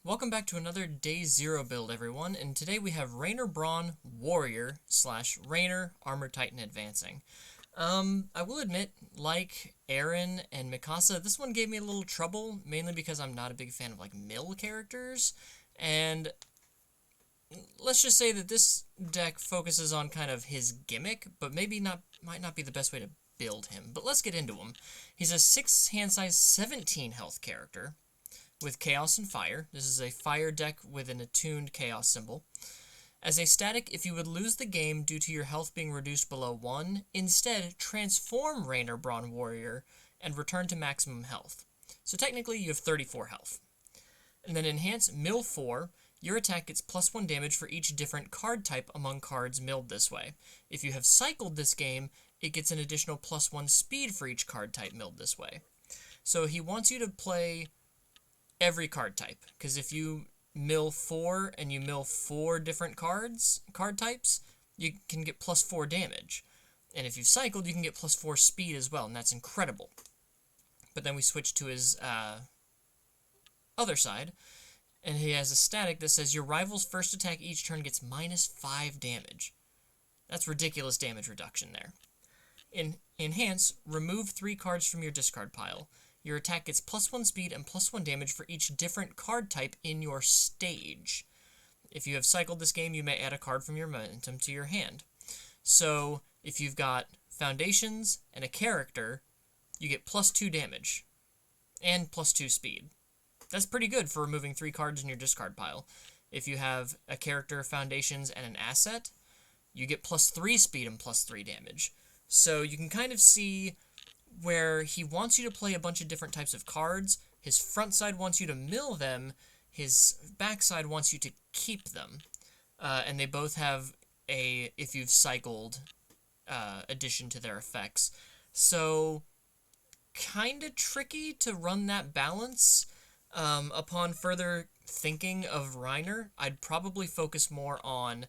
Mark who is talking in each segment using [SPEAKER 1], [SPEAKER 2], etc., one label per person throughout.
[SPEAKER 1] Welcome back to another Day Zero build, everyone, and today we have Reiner Braun Warrior slash Reiner Armor Titan Advancing. I will admit, like Aaron and Mikasa, this one gave me a little trouble, mainly because I'm not a big fan of, mill characters, and let's just say that this deck focuses on kind of his gimmick, but might not be the best way to build him. But let's get into him. He's a 6 hand size, 17 health character with Chaos and Fire. This is a fire deck with an attuned Chaos symbol. As a static, if you would lose the game due to your health being reduced below 1, instead transform Reiner Braun Warrior and return to maximum health. So technically you have 34 health. And then enhance Mill 4, your attack gets +1 damage for each different card type among cards milled this way. If you have cycled this game, it gets an additional +1 speed for each card type milled this way. So he wants you to play every card type, because if you mill 4 and you mill 4 different card types, you can get +4 damage. And if you've cycled, you can get +4 speed as well, and that's incredible. But then we switch to his other side, and he has a static that says your rival's first attack each turn gets -5 damage. That's ridiculous damage reduction there. In Enhance, remove 3 cards from your discard pile. Your attack gets +1 speed and +1 damage for each different card type in your stage. If you have cycled this game, you may add a card from your momentum to your hand. So, if you've got foundations and a character, you get +2 damage and +2 speed. That's pretty good for removing 3 cards in your discard pile. If you have a character, foundations, and an asset, you get +3 speed and +3 damage. So you can kind of see where he wants you to play a bunch of different types of cards. His front side wants you to mill them. His back side wants you to keep them. And they both have a, if you've cycled, addition to their effects. So, kind of tricky to run that balance. Upon further thinking of Reiner, I'd probably focus more on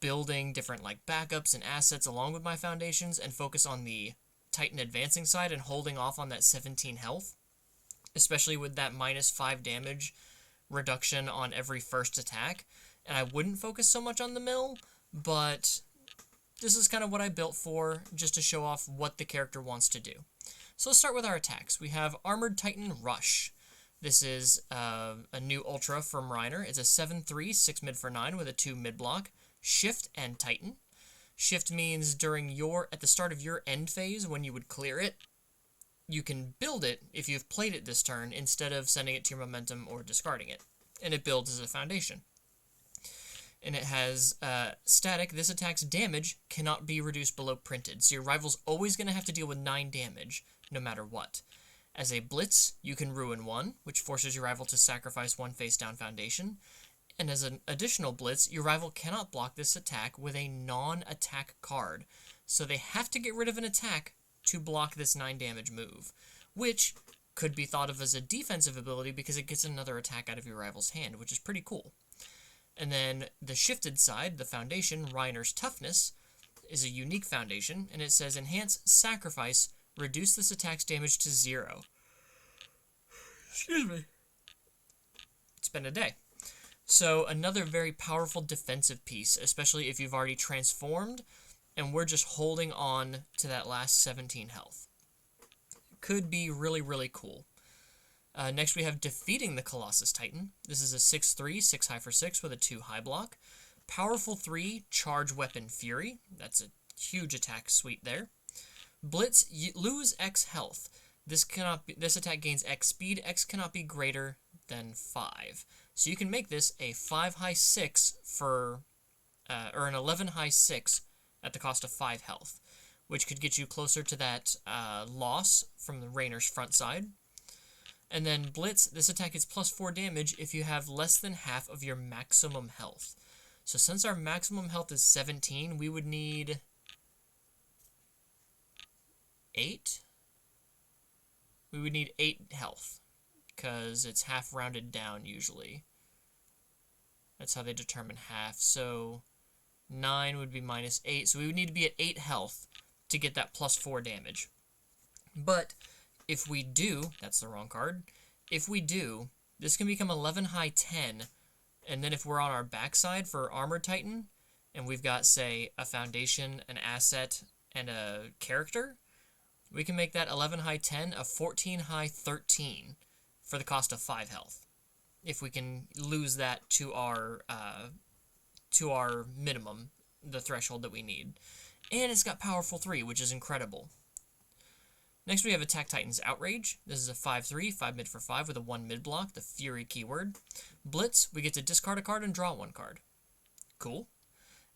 [SPEAKER 1] building different backups and assets along with my foundations and focus on the Titan advancing side and holding off on that 17 health, especially with that -5 damage reduction on every first attack. And I wouldn't focus so much on the mill, but this is kind of what I built for, just to show off what the character wants to do. So let's start with our attacks. We have Armored Titan Rush. This is a new Ultra from Reiner. It's a 7/3, 6 mid for 9 with a 2 mid block, Shift and Titan. Shift means at the start of your end phase, when you would clear it, you can build it if you've played it this turn instead of sending it to your momentum or discarding it. And it builds as a foundation. And it has static. This attack's damage cannot be reduced below printed. So your rival's always going to have to deal with 9 damage, no matter what. As a blitz, you can ruin 1, which forces your rival to sacrifice 1 face-down foundation. And as an additional blitz, your rival cannot block this attack with a non-attack card. So they have to get rid of an attack to block this 9 damage move, which could be thought of as a defensive ability because it gets another attack out of your rival's hand, which is pretty cool. And then the shifted side, the foundation, Reiner's Toughness, is a unique foundation, and it says Enhance Sacrifice, reduce this attack's damage to 0. Excuse me. It's been a day. So another very powerful defensive piece, especially if you've already transformed, and we're just holding on to that last 17 health. Could be really, really cool. Next we have Defeating the Colossus Titan. This is a 6/3, 6 high for 6 with a 2 high block. Powerful 3, Charge Weapon Fury. That's a huge attack suite there. Blitz, lose X health. This attack gains X speed. X cannot be greater than 5. So you can make this a 5 high 6 or an 11 high 6 at the cost of 5 health, which could get you closer to that loss from the Reiner's front side. And then Blitz, this attack gets +4 damage if you have less than half of your maximum health. So since our maximum health is 17, we would need 8? We would need 8 health, because it's half rounded down usually. That's how they determine half. So 9 would be -8. So we would need to be at 8 health to get that +4 damage. But if we do, that's the wrong card. If we do, this can become 11 high 10, and then if we're on our backside for Armored Titan, and we've got, say, a foundation, an asset, and a character, we can make that 11 high 10 a 14 high 13 for the cost of 5 health. If we can lose that to our minimum, the threshold that we need. And it's got Powerful 3, which is incredible. Next we have Attack Titan's Outrage. This is a 5/3, 5 mid for 5 with a 1 mid block, the Fury keyword. Blitz, we get to discard a card and draw 1 card. Cool.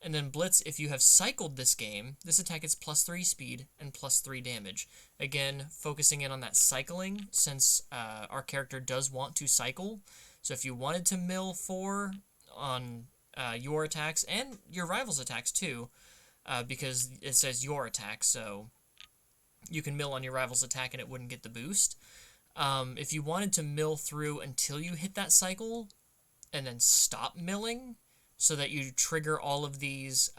[SPEAKER 1] And then Blitz, if you have cycled this game, this attack gets +3 speed and +3 damage. Again, focusing in on that cycling, since our character does want to cycle. So if you wanted to mill 4 on your attacks, and your rival's attacks too, because it says your attack, so you can mill on your rival's attack and it wouldn't get the boost. If you wanted to mill through until you hit that cycle, and then stop milling, so that you trigger all of these,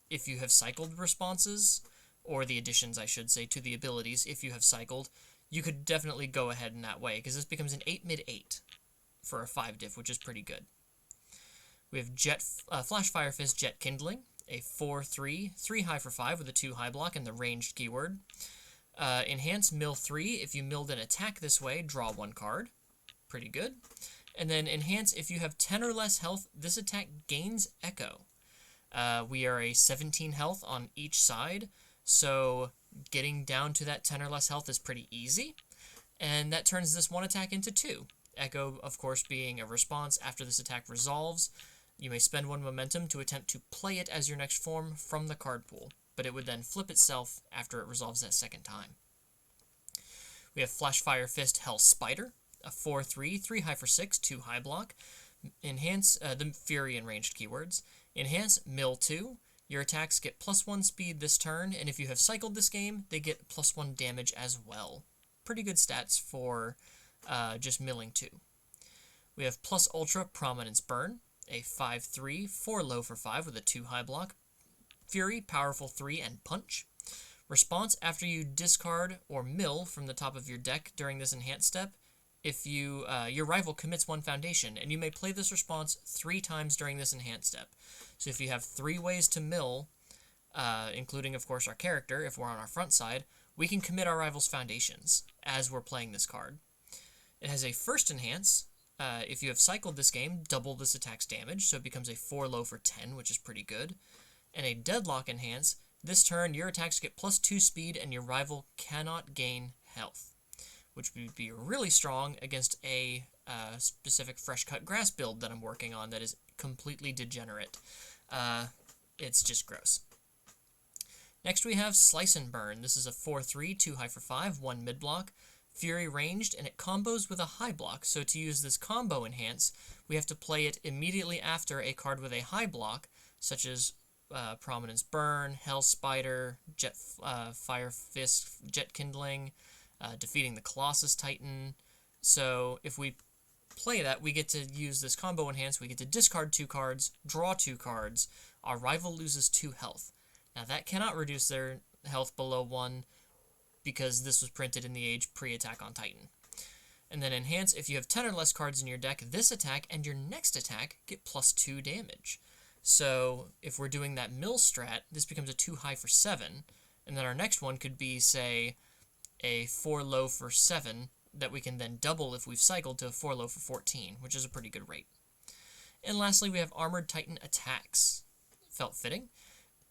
[SPEAKER 1] if you have cycled responses, or the additions, I should say, to the abilities, if you have cycled, you could definitely go ahead in that way, because this becomes an 8 mid 8 for a 5 diff, which is pretty good. We have Flash Fire Fist Jet Kindling, a 4/3, 3 high for 5 with a 2 high block and the ranged keyword. Enhance Mill 3, if you milled an attack this way, draw 1 card. Pretty good. And then Enhance, if you have 10 or less health, this attack gains Echo. We are a 17 health on each side, so getting down to that 10 or less health is pretty easy. And that turns this 1 attack into 2. Echo, of course, being a response after this attack resolves. You may spend 1 momentum to attempt to play it as your next form from the card pool, but it would then flip itself after it resolves that second time. We have Flash Fire Fist Hell Spider, a 4/3, 3 high for 6, 2 high block. Enhance the Fury and ranged keywords. Enhance Mill 2. Your attacks get +1 speed this turn, and if you have cycled this game, they get +1 damage as well. Pretty good stats for just milling 2. We have Plus Ultra Prominence Burn, a 5/3, 4 low for 5 with a 2 high block. Fury, Powerful 3, and Punch. Response, after you discard or mill from the top of your deck during this enhanced step, if you your rival commits 1 foundation, and you may play this response 3 times during this enhanced step. So if you have 3 ways to mill, including, of course, our character, if we're on our front side, we can commit our rival's foundations as we're playing this card. It has a first enhance. If you have cycled this game, double this attack's damage, so it becomes a 4 low for 10, which is pretty good. And a deadlock enhance. This turn, your attacks get +2 speed, and your rival cannot gain health, which would be really strong against a specific fresh cut grass build that I'm working on that is completely degenerate. It's just gross. Next we have Slice and Burn. This is a 4/3, 2 high for 5, 1 mid block. Fury ranged, and it combos with a high block, so to use this combo enhance, we have to play it immediately after a card with a high block, such as Prominence Burn, Hell Spider, Fire Fist, Jet Kindling, defeating the Colossus Titan. So if we play that, we get to use this combo enhance, we get to discard 2 cards, draw 2 cards, our rival loses 2 health. Now that cannot reduce their health below 1, because this was printed in the age pre-Attack on Titan. And then Enhance, if you have 10 or less cards in your deck, this attack and your next attack get +2 damage. So if we're doing that mill strat, this becomes a 2 high for 7, and then our next one could be, say, a 4 low for 7, that we can then double if we've cycled to a 4 low for 14, which is a pretty good rate. And lastly, we have Armored Titan Attacks. Felt fitting.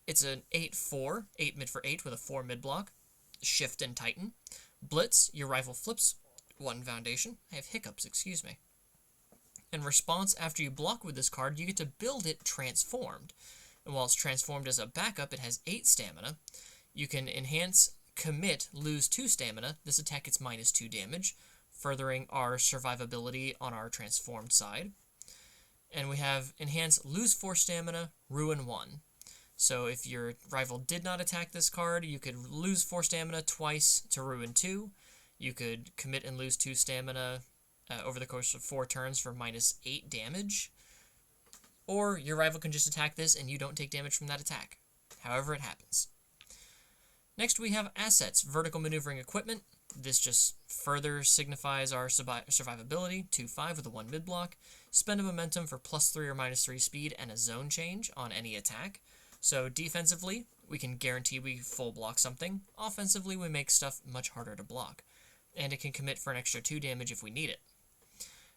[SPEAKER 1] It's an 8/4, 8 mid for 8 with a 4 mid block. Shift and Titan. Blitz, your rival flips 1 foundation. I have hiccups, excuse me. In response, after you block with this card, you get to build it transformed. And while it's transformed as a backup, it has 8 stamina. You can enhance, commit, lose 2 stamina. This attack gets -2 damage, furthering our survivability on our transformed side. And we have enhance, lose 4 stamina, ruin 1. So if your rival did not attack this card, you could lose 4 stamina twice to ruin 2. You could commit and lose 2 stamina over the course of 4 turns for -8 damage. Or your rival can just attack this and you don't take damage from that attack. However it happens. Next we have Assets, Vertical Maneuvering Equipment. This just further signifies our survivability. 2-5 with a 1 mid-block. Spend a momentum for +3 or -3 speed and a zone change on any attack. So defensively, we can guarantee we full block something. Offensively, we make stuff much harder to block. And it can commit for an extra 2 damage if we need it.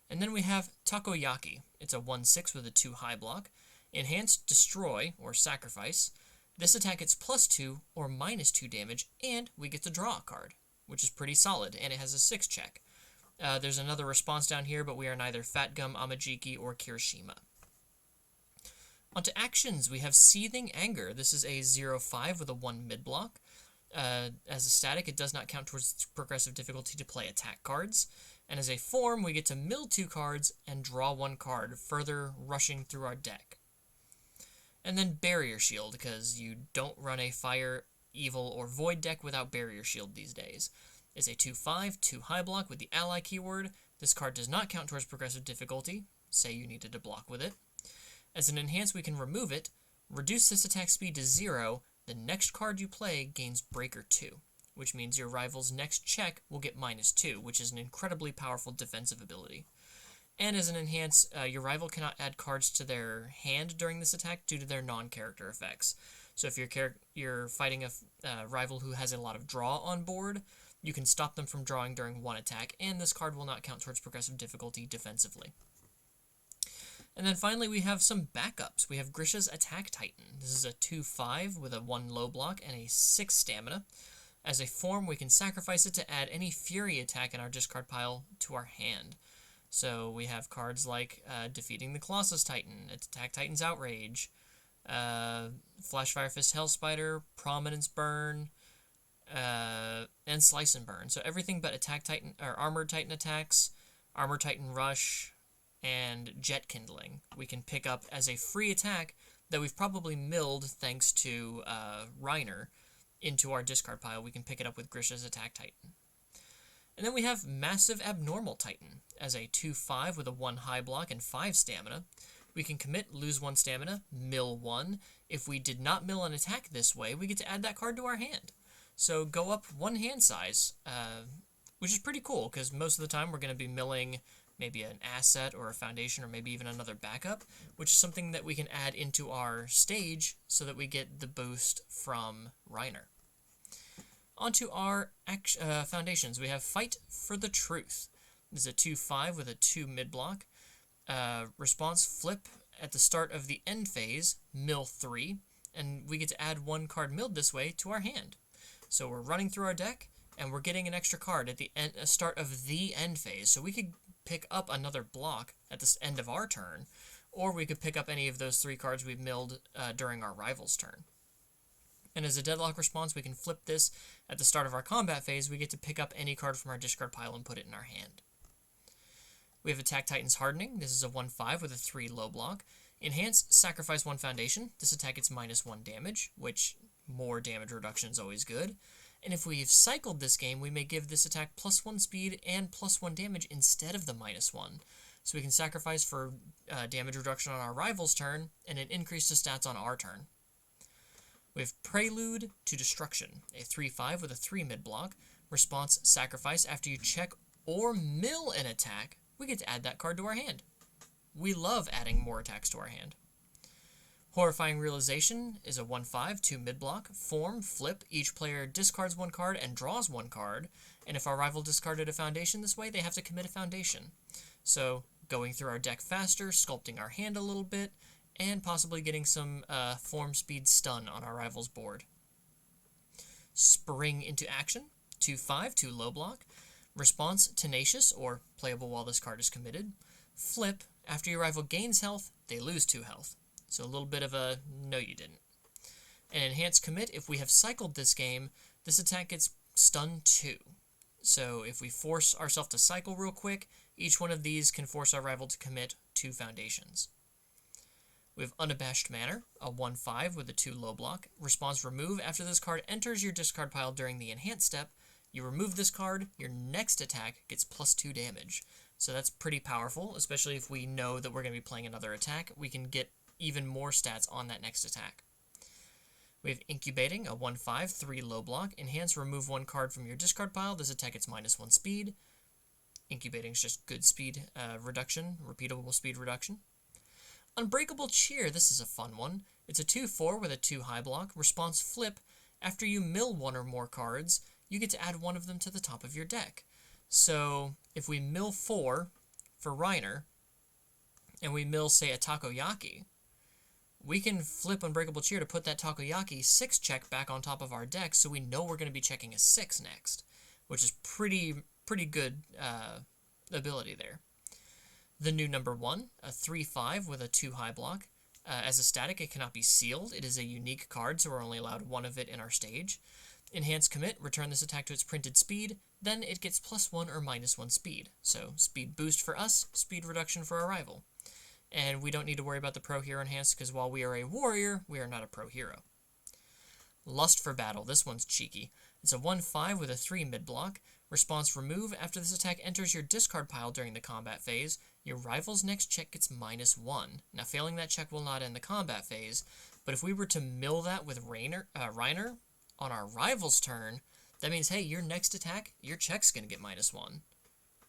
[SPEAKER 1] And then we have Takoyaki. It's a 1-6 with a 2 high block. Enhanced Destroy, or Sacrifice. This attack gets +2 or -2 damage, and we get to draw a card, which is pretty solid, and it has a 6 check. There's another response down here, but we are neither Fat Gum, Amajiki, or Kirishima. Onto actions, we have Seething Anger. This is a 0-5 with a 1 mid-block. As a static, it does not count towards progressive difficulty to play attack cards. And as a form, we get to mill 2 cards and draw 1 card, further rushing through our deck. And then Barrier Shield, because you don't run a Fire, Evil, or Void deck without Barrier Shield these days. It's a 2-5, 2 high block with the ally keyword. This card does not count towards progressive difficulty, say you needed to block with it. As an enhance, we can remove it, reduce this attack speed to 0, the next card you play gains Breaker 2, which means your rival's next check will get -2, which is an incredibly powerful defensive ability. And as an enhance, your rival cannot add cards to their hand during this attack due to their non-character effects. So if you're fighting a rival who has a lot of draw on board, you can stop them from drawing during one attack, and this card will not count towards progressive difficulty defensively. And then finally, we have some backups. We have Grisha's Attack Titan. This is a 2-5 with a 1 low block and a 6 stamina. As a form, we can sacrifice it to add any Fury attack in our discard pile to our hand. So we have cards like Defeating the Colossus Titan, Attack Titan's Outrage, Flash Fire Fist Hellspider, Prominence Burn, and Slice and Burn. So everything but Attack Titan or Armored Titan attacks, Armored Titan Rush, and Jet Kindling we can pick up as a free attack that we've probably milled thanks to Reiner into our discard pile. We can pick it up with Grisha's Attack Titan. And then we have Massive Abnormal Titan as a 2-5 with a 1 high block and 5 stamina. We can commit, lose 1 stamina, mill 1. If we did not mill an attack this way, we get to add that card to our hand. So go up 1 hand size, which is pretty cool, because most of the time we're going to be milling maybe an asset or a foundation or maybe even another backup, which is something that we can add into our stage so that we get the boost from Reiner. Onto our foundations, we have Fight for the Truth. This is a 2-5 with a 2 mid-block. Response, flip at the start of the end phase, mill 3, and we get to add 1 card milled this way to our hand. So we're running through our deck, and we're getting an extra card at the start of the end phase. So we could pick up another block at the end of our turn, or we could pick up any of those 3 cards we've milled during our rival's turn. And as a deadlock response, we can flip this at the start of our combat phase. We get to pick up any card from our discard pile and put it in our hand. We have Attack Titan's Hardening. This is a 1-5 with a 3 low block. Enhance, sacrifice 1 foundation. This attack gets -1 damage, which more damage reduction is always good. And if we've cycled this game, we may give this attack +1 speed and +1 damage instead of the -1. So we can sacrifice for damage reduction on our rival's turn and an increase to stats on our turn. We have Prelude to Destruction, a 3-5 with a 3 mid-block. Response, sacrifice. After you check or mill an attack, we get to add that card to our hand. We love adding more attacks to our hand. Horrifying Realization is a 1-5, 2 mid-block. Form, flip. Each player discards 1 card and draws 1 card. And if our rival discarded a foundation this way, they have to commit a foundation. So, going through our deck faster, sculpting our hand a little bit, and possibly getting some form speed stun on our rival's board. Spring into Action, 2-5, 2 low block. Response, Tenacious, or playable while this card is committed. Flip, after your rival gains health, they lose 2 health. So a little bit of a no you didn't. And Enhanced Commit, if we have cycled this game, this attack gets stun 2. So if we force ourselves to cycle real quick, each one of these can force our rival to commit 2 foundations. We have Unabashed Manner, a 1-5 with a 2 low block. Response, remove. After this card enters your discard pile during the enhanced step, you remove this card, your next attack gets +2 damage. So that's pretty powerful, especially if we know that we're going to be playing another attack. We can get even more stats on that next attack. We have Incubating, a 1/5, 3 low block. Enhance, remove 1 card from your discard pile. This attack gets -1 speed. Incubating is just good speed reduction, repeatable speed reduction. Unbreakable Cheer, this is a fun one. It's a 2/4 with a 2 high block. Response flip, after you mill 1 or more cards, you get to add 1 of them to the top of your deck. So if we mill 4 for Reiner, and we mill, say, a Takoyaki, we can flip Unbreakable Cheer to put that Takoyaki 6 check back on top of our deck, so we know we're going to be checking a 6 next, which is pretty good ability there. The new number 1, a 3/5 with a 2 high block. As a static, it cannot be sealed. It is a unique card, so we're only allowed 1 of it in our stage. Enhance Commit, return this attack to its printed speed, then it gets +1 or -1 speed. So speed boost for us, speed reduction for our rival. And we don't need to worry about the Pro Hero Enhance, because while we are a warrior, we are not a Pro Hero. Lust for Battle, this one's cheeky. It's a 1/5 with a 3 mid block. Response remove, after this attack enters your discard pile during the combat phase, your rival's next check gets -1. Now failing that check will not end the combat phase, but if we were to mill that with Reiner on our rival's turn, that means, hey, your next attack, your check's going to get -1.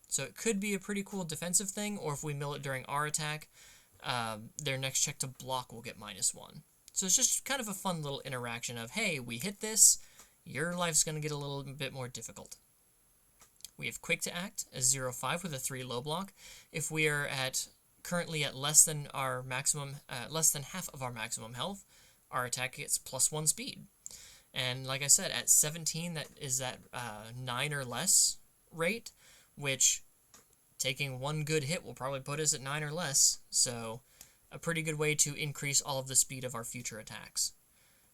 [SPEAKER 1] So it could be a pretty cool defensive thing, or if we mill it during our attack, their next check to block will get -1. So it's just kind of a fun little interaction of, hey, we hit this, your life's going to get a little bit more difficult. We have Quick to Act, a 0/5 with a 3 low block. If we are currently at less than half of our maximum health, our attack gets +1 speed. And like I said, at 17, that is that 9 or less rate, which taking 1 good hit will probably put us at 9 or less. So a pretty good way to increase all of the speed of our future attacks.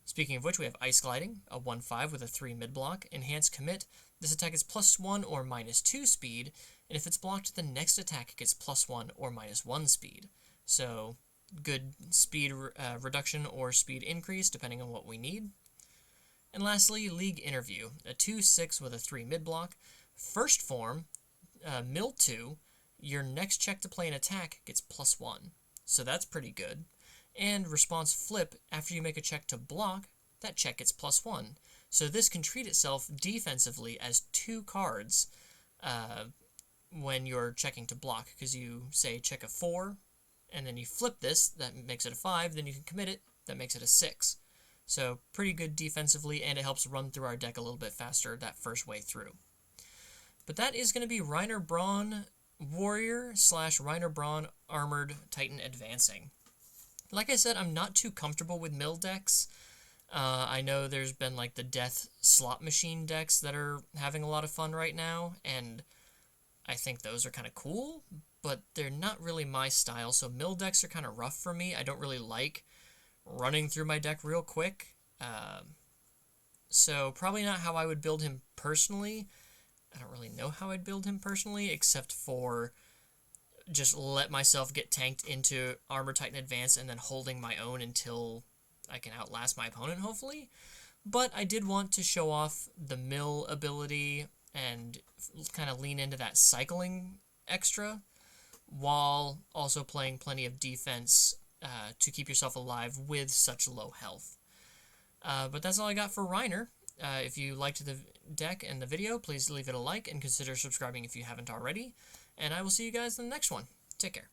[SPEAKER 1] Speaking of which, we have Ice Gliding, a 1/5 with a 3 mid block. Enhance Commit. This attack is +1 or -2 speed, and if it's blocked, the next attack gets +1 or -1 speed. So good speed reduction or speed increase, depending on what we need. And lastly, League Interview, a 2/6 with a 3 mid block. First form, mill 2, your next check to play an attack gets +1. So that's pretty good. And response flip, after you make a check to block, that check gets +1. So this can treat itself defensively as 2 cards when you're checking to block, because you, say, check a 4, and then you flip this, that makes it a 5, then you can commit it, that makes it a 6. So pretty good defensively, and it helps run through our deck a little bit faster that first way through. But that is going to be Reiner Braun Warrior / Reiner Braun Armored Titan Advancing. Like I said, I'm not too comfortable with mill decks. I know there's been like the Death Slot Machine decks that are having a lot of fun right now, and I think those are kind of cool, but they're not really my style, so mill decks are kind of rough for me. I don't really like running through my deck real quick, so probably not how I would build him personally. I don't really know how I'd build him personally, except for just let myself get tanked into Armor Titan Advance and then holding my own until I can outlast my opponent, hopefully. But I did want to show off the mill ability and kind of lean into that cycling extra, while also playing plenty of defense to keep yourself alive with such low health. But that's all I got for Reiner. If you liked the deck and the video, please leave it a like and consider subscribing if you haven't already. And I will see you guys in the next one. Take care.